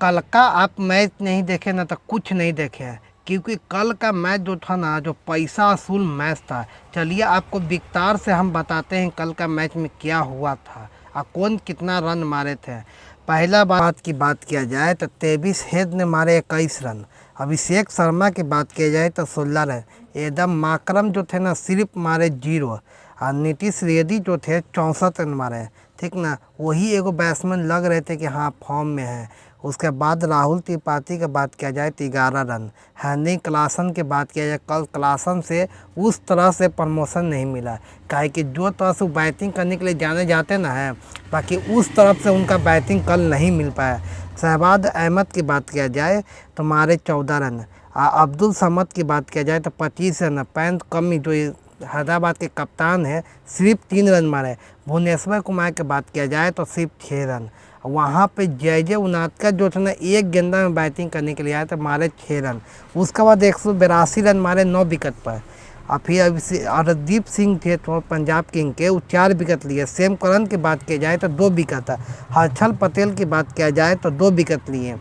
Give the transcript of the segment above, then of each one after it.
कल का आप मैच नहीं देखे ना तो कुछ नहीं देखे हैं, क्योंकि कल का मैच जो था ना, जो पैसा वसूल मैच था। चलिए आपको विस्तार से हम बताते हैं कल का मैच में क्या हुआ था और कौन कितना रन मारे थे। पहला बात की बात किया जाए तो तेबिस हेड ने मारे 21 रन। अभिषेक शर्मा की बात किया जाए तो 16 रन। एडम माकरम जो थे ना सिर्फ मारे 0 और नीतीश रेड्डी जो थे 64 रन मारे। ठीक ना, वही एगो बैट्समैन लग रहे थे कि हाँ फॉर्म में है। उसके बाद राहुल त्रिपाठी की बात किया जाए तो 11 रन। हेनरी क्लासन की बात किया जाए, कल क्लासन से उस तरह से प्रमोशन नहीं मिला, काहे कि जो तरह से बैटिंग करने के लिए जाने जाते ना है, बाकी उस तरफ से उनका बैटिंग कल नहीं मिल पाया। शहबाज अहमद की बात किया जाए तो मारे 14 रन। अब्दुल समद की बात किया जाए तो 25 रन। पैंत कमी जो हैदराबाद के कप्तान है सिर्फ 3 रन मारे। भुवनेश्वर कुमार की बात किया जाए तो सिर्फ 6 रन। वहाँ पे जय उनादकर जो थे ना एक गेंदा में बैटिंग करने के लिए आए तो मारे 6 रन। उसके बाद 182 रन मारे 9 विकेट पर। और फिर हरदीप सिंह थे तो पंजाब किंग के, वो 4 विकेट लिए। सेम करन की बात की जाए तो 2 विकेट है। हर्षल पटेल की बात किया जाए तो 2 विकेट लिए।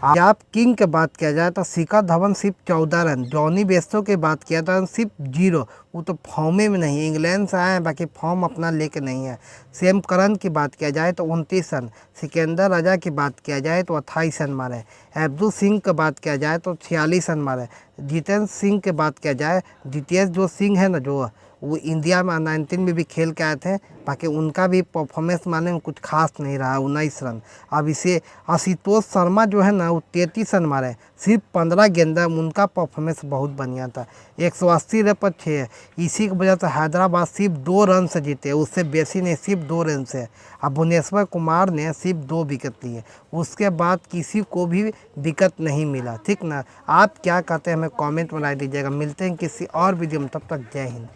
पंजाब किंग की बात किया जाए तो शिखर धवन सिर्फ 14 रन। जॉनी बेस्टो की बात किया था सिर्फ 0। वो तो फॉर्म में नहीं, इंग्लैंड से आए हैं, बाकी फॉर्म अपना लेके नहीं है। सेम करन की बात किया जाए तो 29 रन। सिकंदर राजा की बात किया जाए तो 28 रन मारे। अब्दुल सिंह की बात किया जाए तो 46 रन मारे। जितेंद्र सिंह की बात किया जाए, जितेश जो सिंह है ना, जो वो इंडिया में 19 में भी खेल के आए थे, बाकी उनका भी परफॉर्मेंस माने में कुछ खास नहीं रहा, 19 रन। अब इसे आशुतोष शर्मा जो है ना वो 33 रन मारे, सिर्फ 15 गेंदा, उनका परफॉर्मेंस बहुत बढ़िया था। 180 रन पर 6। इसी की वजह से हैदराबाद सिर्फ 2 रन से जीते, उससे बेसी नहीं, सिर्फ 2 रन से। अब भुवनेश्वर कुमार ने सिर्फ 2 विकेट लिए, उसके बाद किसी को भी विकेट नहीं मिला। ठीक ना, आप क्या कहते हैं हमें कमेंट में राय दीजिएगा। मिलते हैं किसी और वीडियो में, तब तक जय हिंद।